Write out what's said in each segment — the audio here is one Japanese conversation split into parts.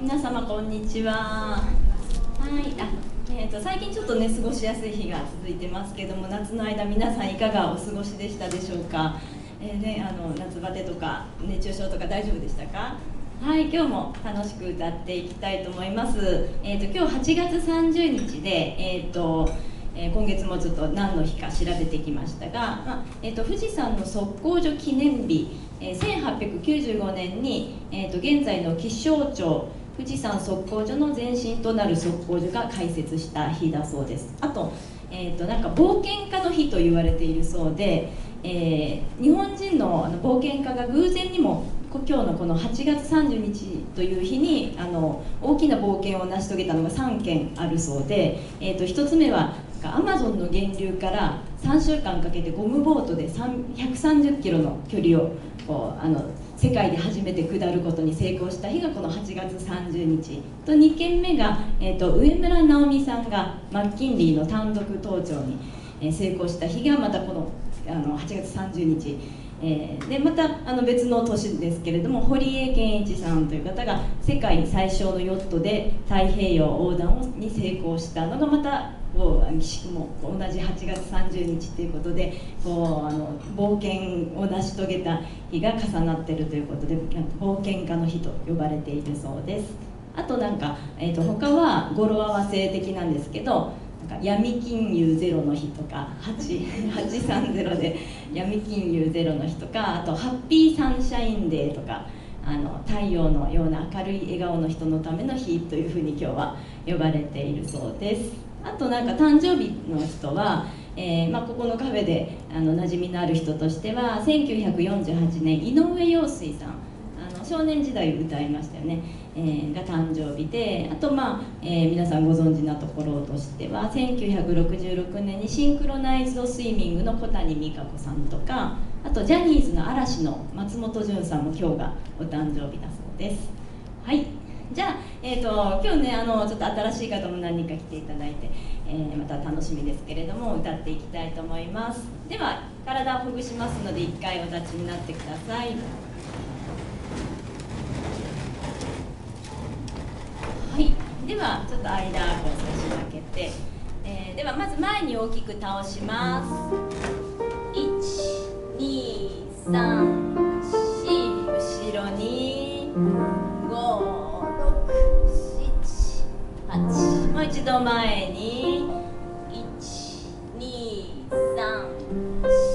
皆様こんにちは。はい、最近ちょっとね過ごしやすい日が続いてますけども、夏の間皆さんいかがお過ごしでしたでしょうか。夏バテとか熱中症とか大丈夫でしたか。はい、今日も楽しく歌っていきたいと思います。今日8月30日で、今月もちょっと何の日か調べてきましたが、富士山の測候所記念日、1895年に、現在の気象庁富士山測候所の前身となる測候所が開設した日だそうです。あと、なんか冒険家の日と言われているそうで、日本人の冒険家が偶然にも今日のこの8月30日という日に大きな冒険を成し遂げたのが3件あるそうで、1つ目はアマゾンの源流から3週間かけてゴムボートで130キロの距離を世界で初めて下ることに成功した日がこの8月30日と、2件目が、上村直美さんがマッキンリーの単独登頂に、成功した日がまたこの8月30日、でまた別の年ですけれども、堀江謙一さんという方が世界最小のヨットで太平洋横断に成功したのがまた奇しくも同じ8月30日ということで冒険を成し遂げた日が重なっているということで、冒険家の日と呼ばれているそうです。あとなんか、他は語呂合わせ的なんですけど、闇金融ゼロの日とか830で闇金融ゼロの日とか、あとハッピーサンシャインデーとか太陽のような明るい笑顔の人のための日というふうに今日は呼ばれているそうです。あとなんか誕生日の人は、ここのカフェで馴染みのある人としては1948年井上陽水さん、少年時代歌いましたよね、が誕生日で、あと皆さんご存知なところとしては1966年にシンクロナイズドスイミングの小谷美香子さんとか、あとジャニーズの嵐の松本潤さんも今日がお誕生日だそうです。はい、じゃあ、今日ねちょっと新しい方も何人か来ていただいて、また楽しみですけれども歌っていきたいと思います。では体をほぐしますので一回お立ちになってください。はい、ではちょっと間こう差し分けて、ではまず前に大きく倒します。1、2、3、4、後ろに5、6、7、8、もう一度前に1、2、3、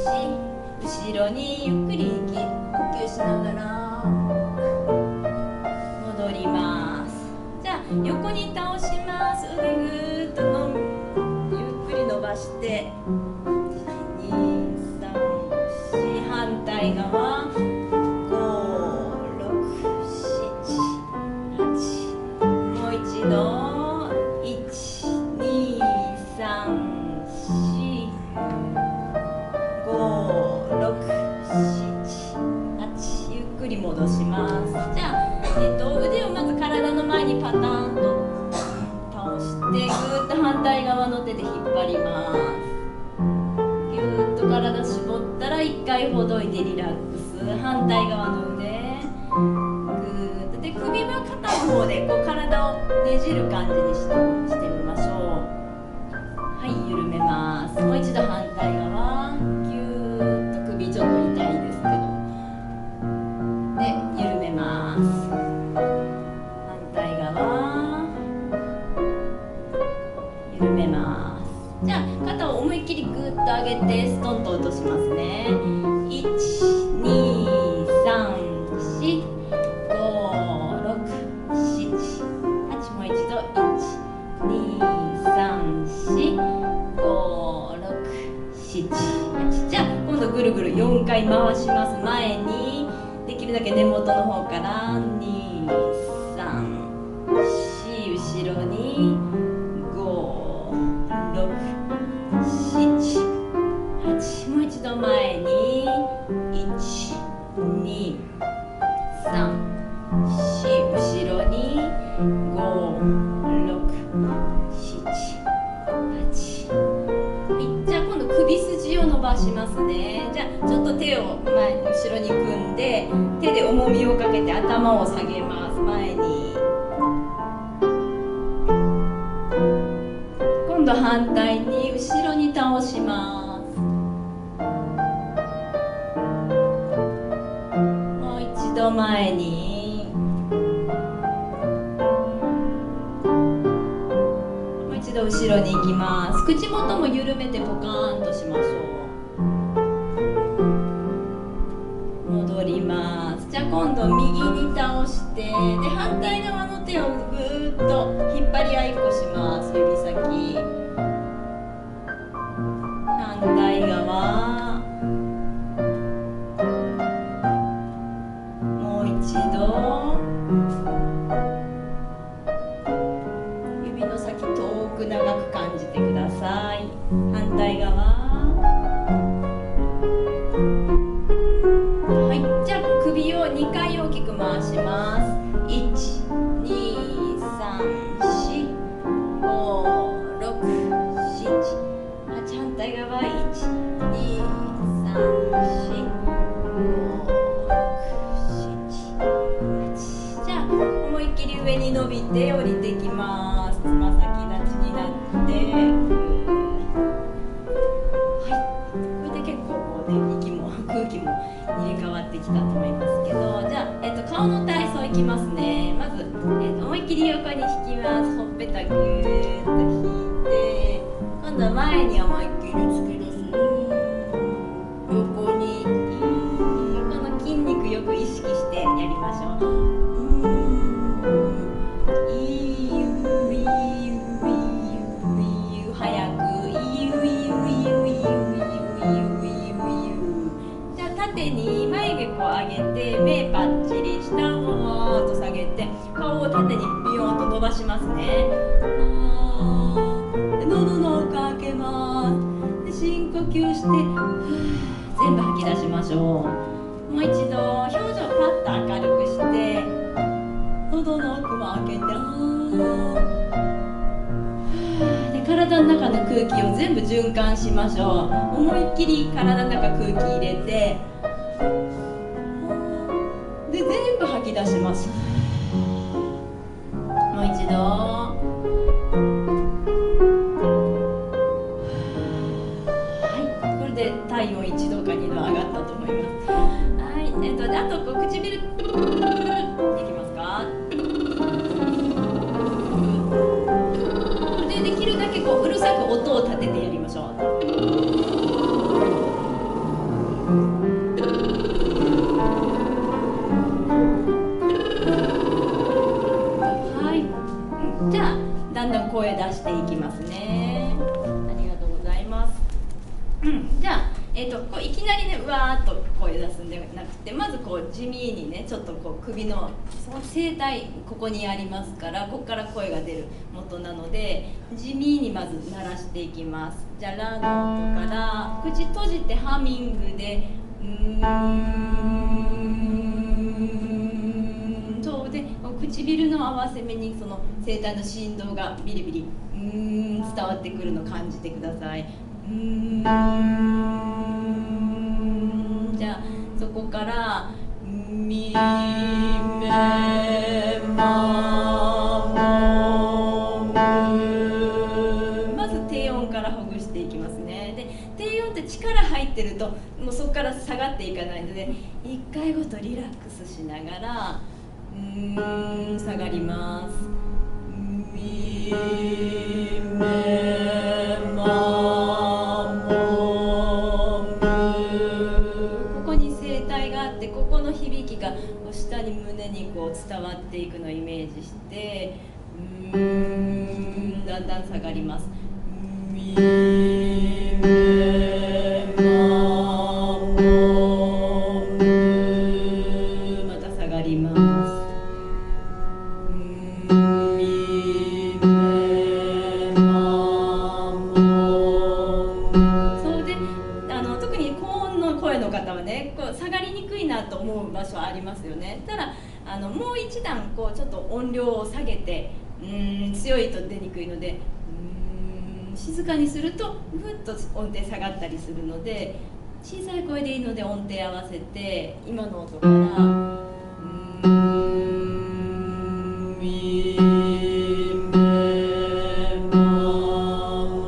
4、後ろにゆっくり呼吸しながら戻ります。じゃあ横に倒します。腕ぐーっとゆっくり伸ばして2、3、4、反対側5、6、7、8、もう一度1、2、3、4、5、6、7、8、ゆっくり戻します。じゃあ腕をまず体の前にパターンと倒してぐーっと反対側の手で引っ張ります。ぎゅーっと体絞ったら1回ほどいてリラックス。反対側の腕ぐーっとで、首は肩の方でこう体をねじる感じにしてみましょう。はい、緩めます。もう一度反対側ぎゅーっと、首ちょっと痛いですけどで緩めます。緩めます。じゃあ肩を思いっきりグッと上げてストンと落としますね。1、2、3、4、5、6、7、8、もう一度1、2、3、4、5、6、7、8。じゃあ今度ぐるぐる4回回します。前にできるだけ根元の方から2、3、4、後ろにもう一度前に1、2、3、4、後ろに5、6、7、8。はい、じゃあ今度首筋を伸ばしますね。じゃあちょっと手を後ろに組んで手で重みをかけて頭を下げます。前に度反対に後ろに倒します。もう一度前に、もう一度後ろに行きます。口元も緩めてポカーンとしましょう。戻ります。じゃあ今度右に倒して、で反対側の手をぐーっと引っ張り合いっこします。指先、反対側、もう一度指の先遠く長く感じてください。反対側、はい、じゃあ首を2回大きく回します。1、2、3、4、5、6、7、8、反対側、1、2、3、4、5、6、7、8。じゃあ思いっきり上に伸びて降りてきます。つま先立ちになって、はい、これで結構こうね、息も空気も入れ替わってきたと思いますけど、じゃあ、顔の体操いきますね。まず、思いっきり横に引きます。ほっぺたぐーっと引いて、今度は前に思いっきり突き出す。横に、この筋肉よく意識してやりましょう。早く、じゃあ縦に眉毛こう上げて、目パッチリ、下をと下げて、顔を縦にビヨンと伸ばしますね。で喉の奥開けます。で深呼吸して全部吐き出しましょう。もう一度表情パッと明るくして、喉の奥も開けて、で体の中の空気を全部循環しましょう。思いっきり体の中空気入れて、で全部吐き出します。もう一度、はい、これで体温1度か2度上がったと思います。はい、であとこう唇いきますか。でできるだけこううるさく音を立ててやりましょう。じゃあだんだん声出していきますね。ありがとうございます。じゃあ、こういきなりねうわーっと声出すんでなくて、まずこう地味にね、ちょっとこう首のその声帯ここにありますから、ここから声が出る元なので、地味にまず鳴らしていきます。じゃあラの音から口閉じてハミングでそうで、唇の合わせ目にその声帯の振動がビリビリ伝わってくるのを感じてください。じゃあそこからみめまもむ、まず低音からほぐしていきますね。で低音って力入ってるともうそこから下がっていかないので、1回ごとリラックスしながら下がります。みめまもむ、ここに声帯があって、ここの響きがこう下に胸にこう伝わっていくのをイメージして、だんだん下がります。みめまもむ、また下がります。特に高音の声の方はね、こう下がりにくいなと思う場所ありますよね。ただもう一段こうちょっと音量を下げて、強いと出にくいので、静かにするとふっと音程下がったりするので、小さい声でいいので音程合わせて、今の音からみめま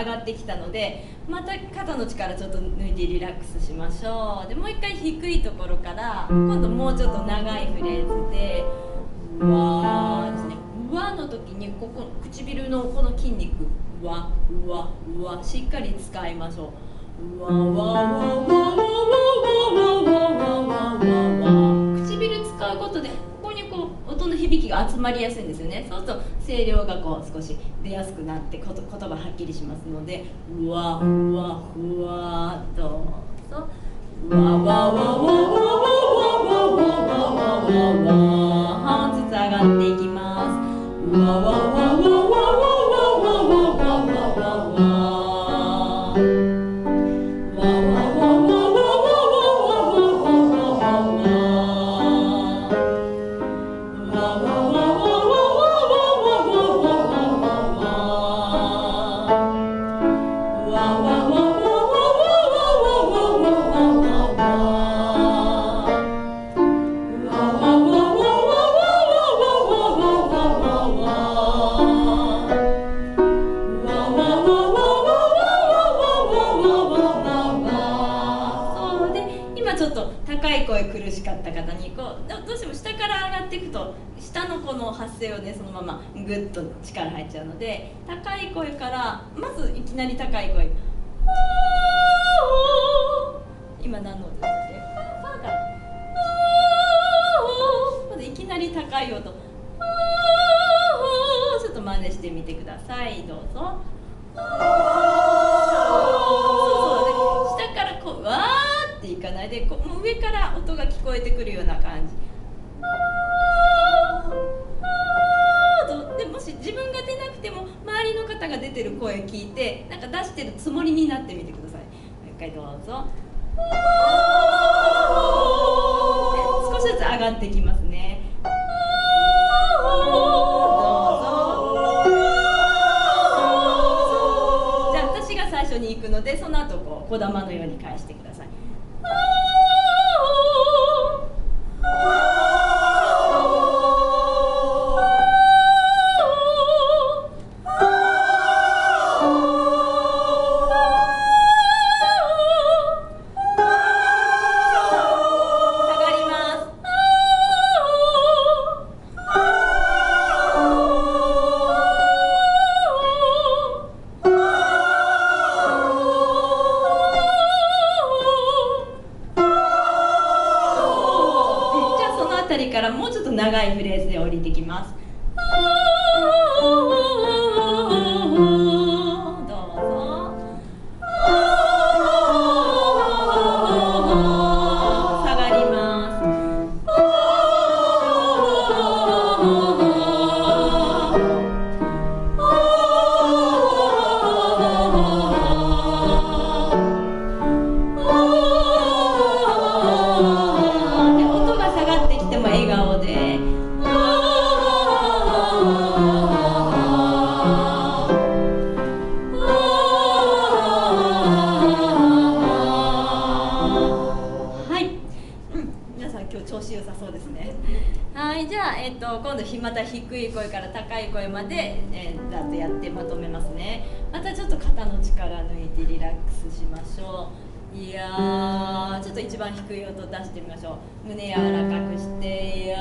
上がってきたので、また肩の力ちょっと抜いてリラックスしましょう。でもう一回低いところから今度もうちょっと長いフレーズで「うわ」ですね。「うわ」の時にここ唇のこの筋肉「うわうわうわ」しっかり使いましょう。うわわわわわわわわわわわ。唇使うことでここにこう音の響きが集まりやすいんですよね。そうすると声量がこう少し出やすくなって言葉はっきりしますので、うわうわうわっとうわわわわわわわわわわ半ずつ上がっていきます。うわわわわわわわわわわわわちょっと高い声苦しかった方にこうどうしても下から上がっていくと下のこの発声をねそのままグッと力入っちゃうので、高い声からまずいきなり高い声今何の音ですか？ファからまずいきなり高い音ちょっと真似してみてください。どうぞ。そう下からこうわーっていかないでこう上から音が聞こえてくるような感じ。でもし自分が出なくても周りの方が出てる声聞いてなんか出してるつもりになってみてください。もう一回どうぞ。少しずつ上がってきますね。どうぞ。じゃあ私が最初に行くのでその後こう小玉のように返してください。からもうちょっと長いフレーズで降りてきます。どうぞ。下がります。音が下がってきて今日調子良さそうですね。はい、じゃあ、今度また低い声から高い声まで、だってやってまとめますね。またちょっと肩の力抜いてリラックスしましょう。いやー、ちょっと一番低い音出してみましょう。胸柔らかくして、いやー、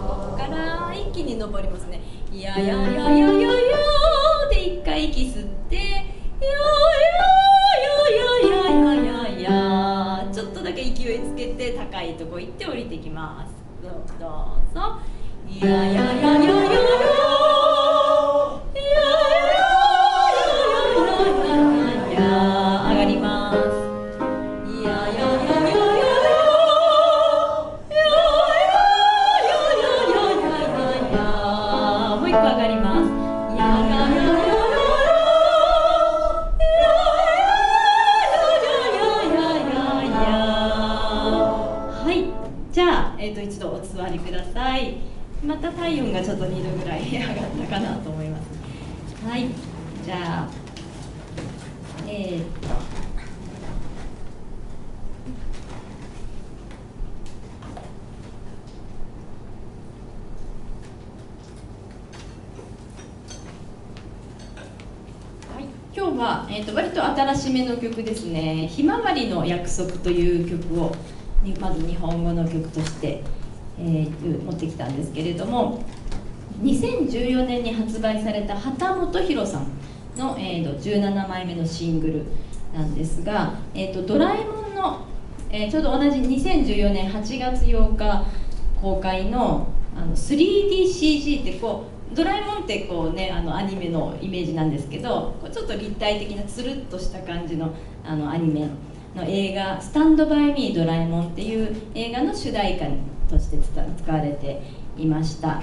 ここから一気に登りますね。いやいやいやいやいやいやーで一回息吸って、いやいやいやいやいやいやいや、ちょっとだけ勢いつけて高いとこ行って降りてきます。どうぞ。いやいやいやいやいやいや一度お座りください。また体温がちょっと2度ぐらい上がったかなと思います。はい、じゃあ今日は、割と新しめの曲ですね。ひまわりの約束という曲をまず日本語の曲として、持ってきたんですけれども、2014年に発売された秦基博さんの、17枚目のシングルなんですが、ドラえもんの、ちょうど同じ2014年8月8日公開の3DCG ってこうドラえもんってこうねアニメのイメージなんですけど、ちょっと立体的なつるっとした感じのアニメの映画「スタンドバイミードラえもん」っていう映画の主題歌として使われていました。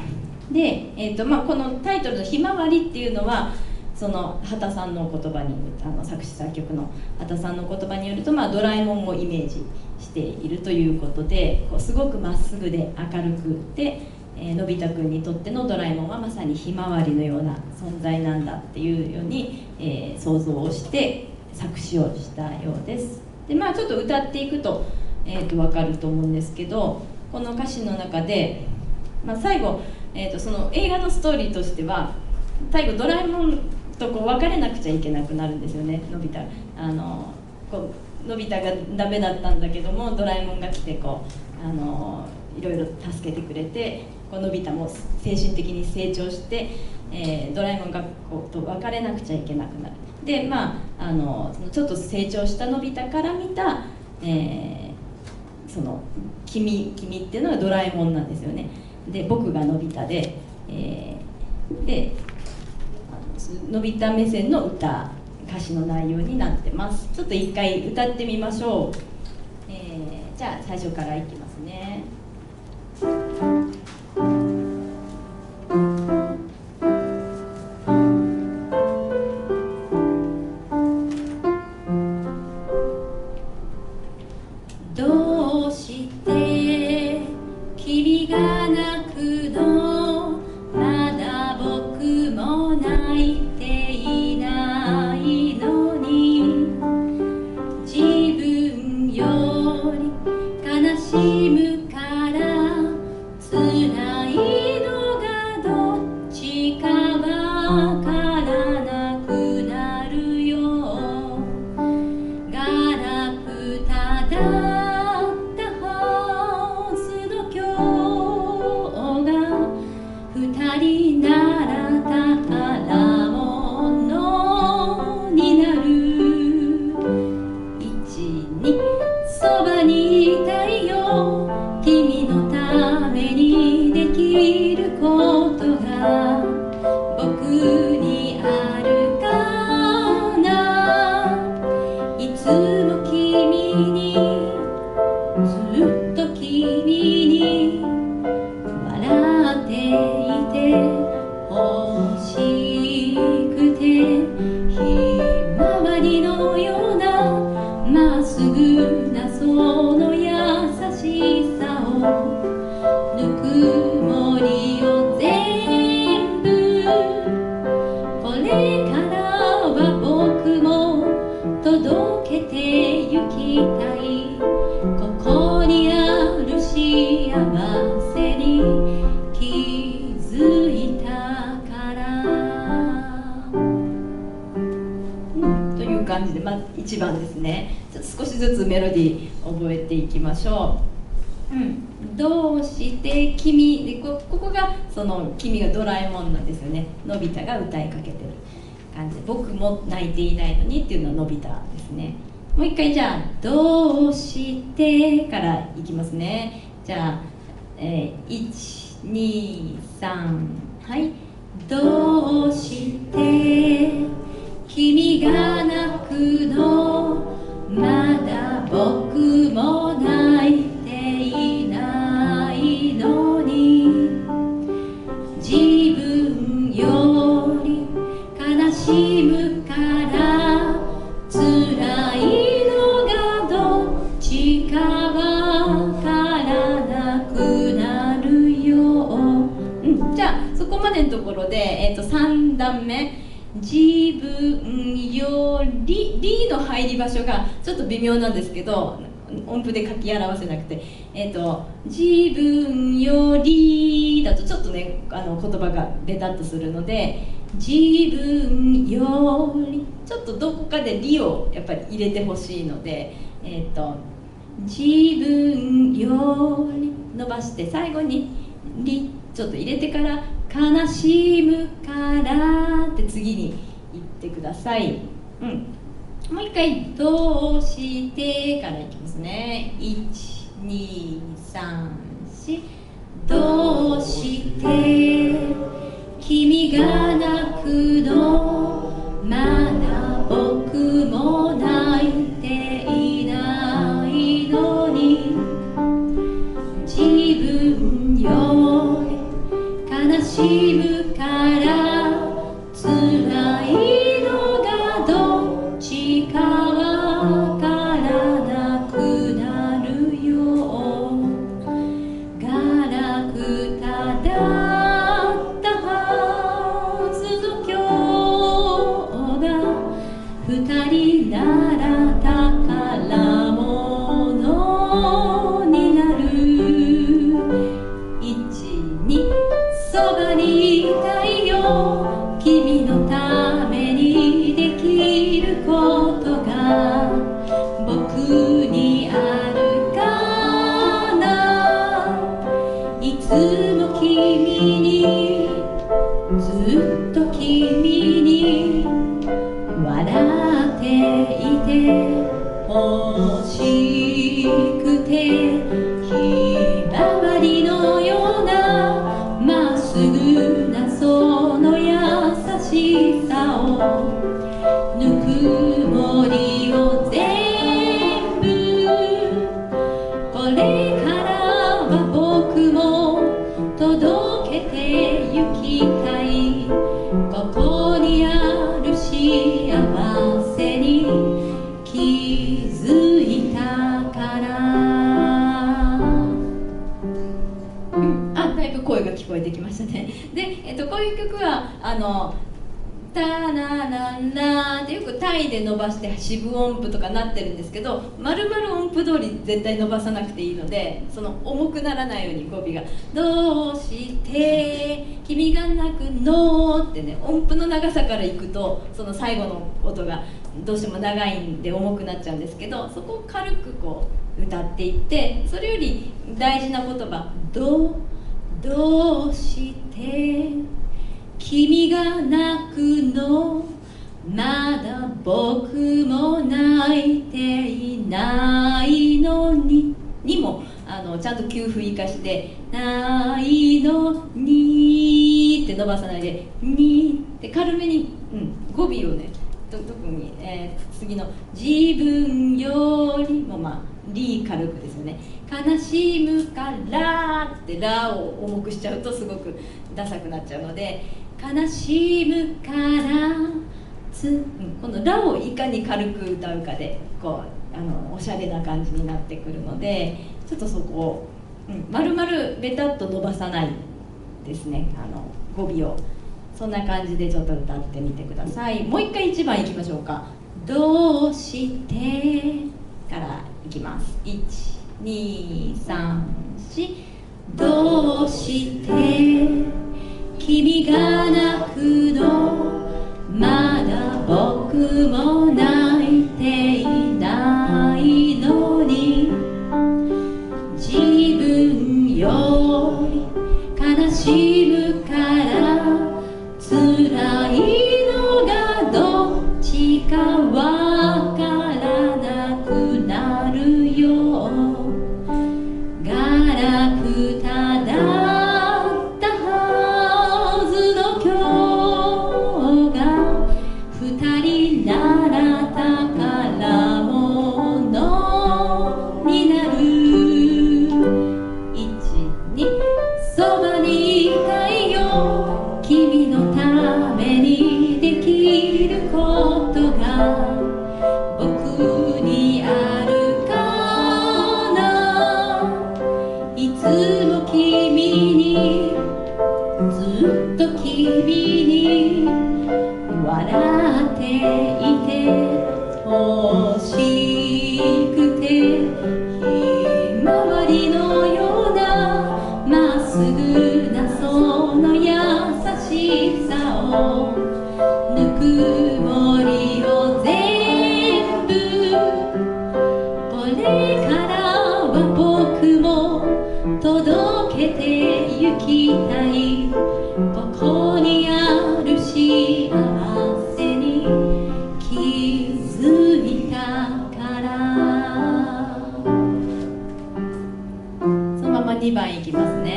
で、このタイトルの「ひまわり」っていうのはその秦さんの言葉に作詞作曲の秦さんの言葉によると、ドラえもんをイメージしているということで、すごくまっすぐで明るくて、のび太くんにとってのドラえもんはまさにひまわりのような存在なんだっていうように、想像をして作詞をしたようです。でちょっと歌っていくと、分かると思うんですけど、この歌詞の中で、最後、その映画のストーリーとしては最後ドラえもんと別れなくちゃいけなくなるんですよね。のび太がダメだったんだけども、ドラえもんが来ていろいろ助けてくれて、のび太も精神的に成長して、ドラえもんがと別れなくちゃいけなくなる。でちょっと成長したのび太から見た、その君っていうのはドラえもんなんですよね。で僕がのび太で、のび太目線の歌詞の内容になってます。ちょっと一回歌ってみましょう。じゃあ最初からいきますね。どうして君が泣くの、まだ僕も泣いていないのに、自分より悲しむから辛いのがどっちかわからなくなるよ。ガラクタだ二人なら宝物になる。一にそばにいたいよ、君のためにできることが僕にあるかな。いつも君に、ずっと君に笑っていて欲しくて、ひまわりのようなまっすぐなその優しさずメロディー覚えていきましょう。どうして君で、ここがその君がドラえもんなんですよね。のび太が歌いかけてる感じで、僕も泣いていないのにっていうのはのび太ですね。もう一回じゃあどうしてからいきますね。じゃあ、1、2、3、はい。どうして君が泣くの、まだ僕も泣いていないのに、自分より悲しむから辛いのがどっちかわからなくなるよ。じゃあそこまでのところで、3段目、自分より、リの入り場所がちょっと微妙なんですけど、音符で書き表せなくて、自分よりだとちょっとね、言葉がベタっとするので、自分よりちょっとどこかでリをやっぱり入れてほしいので、自分より伸ばして、最後にリちょっと入れてから悲しむからって次に言ってください。もう一回どうしてからいきますね。1、2、3、4、どうして君が泣くの、まだ僕も泣いていないのに、自分より悲しむから辛いのがどっちかわからなくなるよ。ガラクタだったはずの今日が二人なら宝物になる。1、2、そばにいたいよ、君のためにできることが僕にあるかな。いつも君に、ずっと君に笑っていて欲しくて、ひまわりのようなまっすぐなその優しさを、ぬくもりを全部、これからは僕も届けてゆきたい。ここにある幸せに気づいたから。だいぶ声が聞こえてきましたね。で、こういう曲はタナナナってよくタイで伸ばして四分音符とかなってるんですけど、丸々音符通り絶対伸ばさなくていいので、その重くならないように語尾が「どうして君が泣くの」ってね、音符の長さからいくとその最後の音がどうしても長いんで重くなっちゃうんですけど、そこを軽くこう歌っていって、それより大事な言葉「どうして君が泣くの、まだ僕も泣いていないのに」にもちゃんと休符生かして「ないのに」って伸ばさないで「に」って軽めに、語尾をね、特に、次の「自分より」もリ軽くですよね。悲しむからってラを重くしちゃうとすごくダサくなっちゃうので、悲しむからこのラをいかに軽く歌うかでこうおしゃれな感じになってくるので、ちょっとそこを、丸々ベタっと伸ばさないですね、語尾を。そんな感じでちょっと歌ってみてください。もう一回1番いきましょうか。どうしてからいきます。1、2、3、4。どうして君が泣くの、まだ僕も泣いていないのぐなその優しさをぬくもりを全部これからは僕も届けてゆきたいここにある幸せに気づいたからそのまま2番いきますね。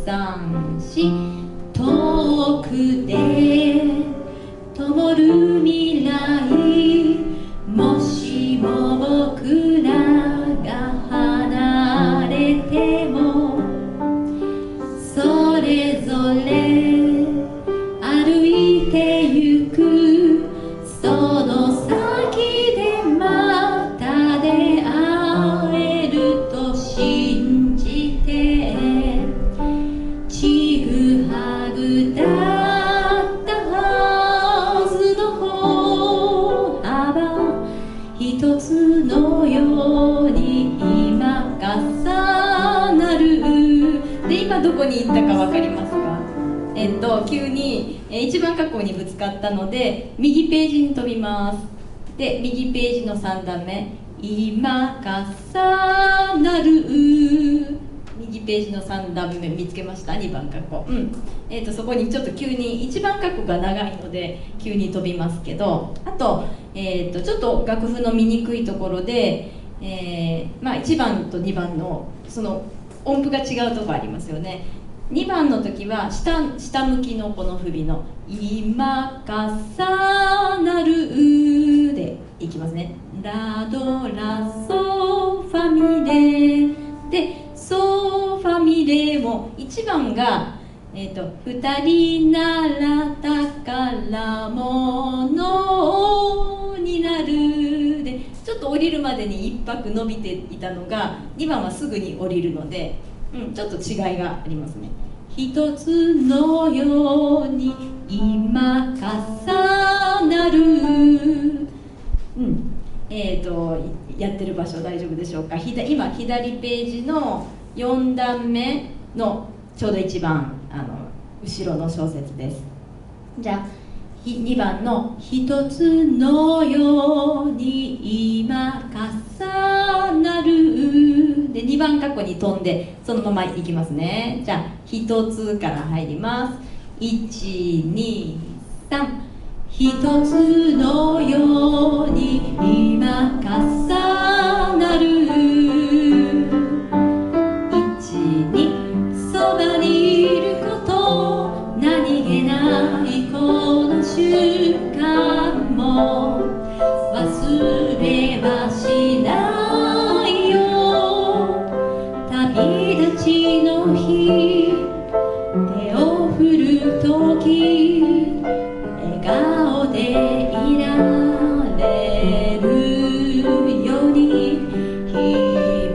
234遠くで灯る未来もしも僕らが離れてもそれぞれ歩いてゆくその先でまた出会えると信じてちぐはぐだったはずの歩幅一つのように今重なるで今どこに行ったか分かりますか？急に1番括弧にぶつかったので右ページに飛びます。で右ページの3段目今重なる右ページの3段目見つけました2番括弧、そこにちょっと急に1番括弧が長いので急に飛びますけどあと、ちょっと楽譜の見にくいところで、1番と2番のその音符が違うところありますよね。2番の時は下向きのこの振りの今重なるでいきますね。ラドラソファミレでソファミレも1番が、2人なら宝物になるでちょっと降りるまでに1拍伸びていたのが2番はすぐに降りるので、ちょっと違いがありますね。一つのように今重なる、やってる場所大丈夫でしょうか。今左ページの4段目のちょうど一番後ろの小節です。じゃあ2番の一つのように今重なるで2番括弧に飛んでそのままいきますね。じゃあ一つから入ります。123一つのように今重なる12そばにいること何気ないこの瞬間も忘れはしないよ旅立ちの日手を振るとき笑顔でいられるようにひ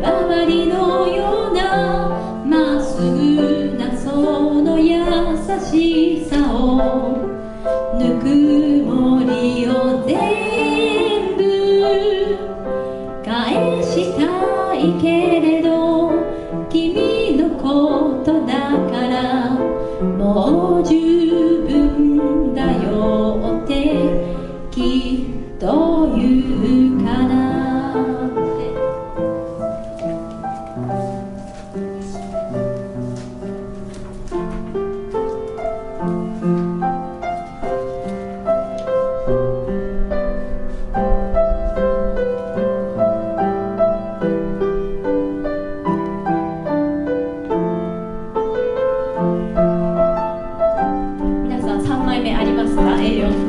まわりのようなまっすぐなその優しさをぬくもりを全部返したいけれど君のことだからもう十分だよってきっと言うからって皆さん3枚目ありますか？A4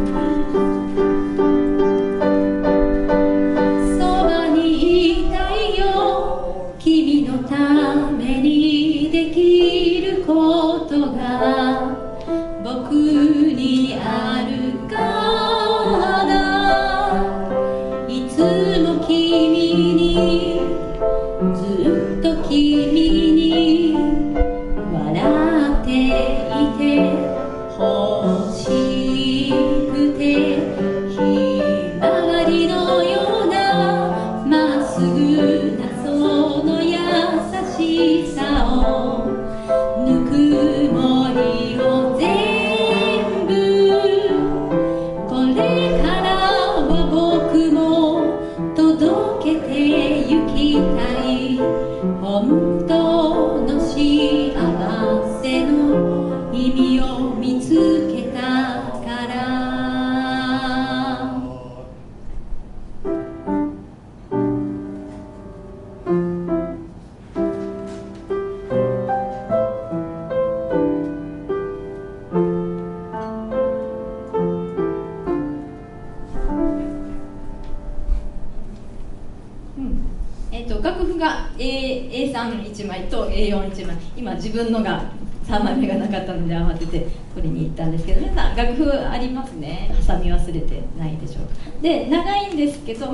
楽譜が A31 枚と A41 枚、今自分のが3枚目がなかったので慌てて取りに行ったんですけど、皆さん楽譜ありますね。挟み忘れてないでしょうか。で長いんですけど、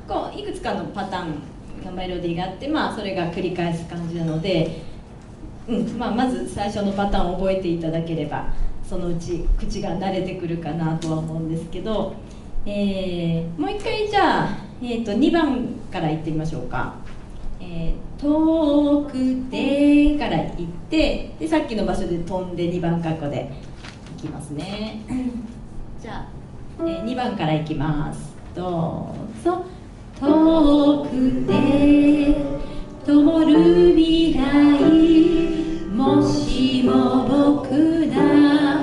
こういくつかのパターンのメロディーがあって、それが繰り返す感じなので、まず最初のパターンを覚えていただければそのうち口が慣れてくるかなとは思うんですけど、もう一回じゃあ、2番からいってみましょうか。遠くてから行って、でさっきの場所で飛んで2番括弧でいきますね。じゃあ、2番からいきます。どうぞ。遠くて灯る未来、もしも僕ら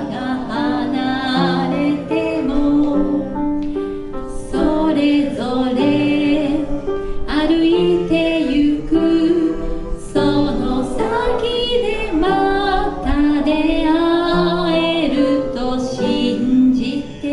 が離れても、それぞれ歩いてゆく、その先でまた出会えると信じて、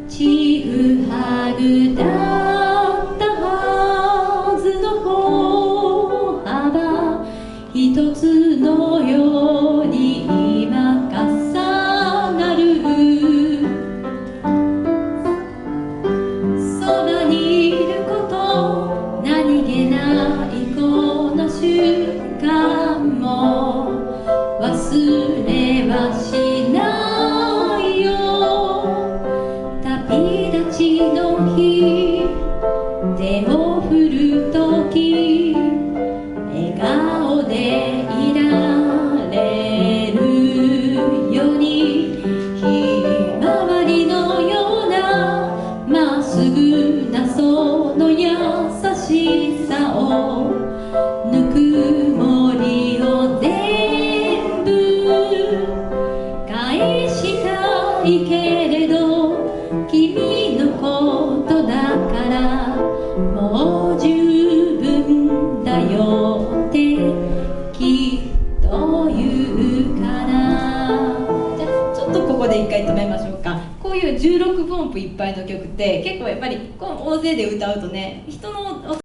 ちぐはぐだったはずの歩幅、一つのように今重なる。そばにいること何気ないこの瞬間も忘れはしないよ。旅立ちの日、手を振るとき、笑顔でいられるように、ひまわりのようなまっすぐなその優しさを、ぬくもりを全部返したいけれど、君のことだからもう十分だよってきっと言うから。じゃあちょっとここで一回止めましょうか。こういう16分音符いっぱいの曲って結構やっぱりこう大勢で歌うとね、人の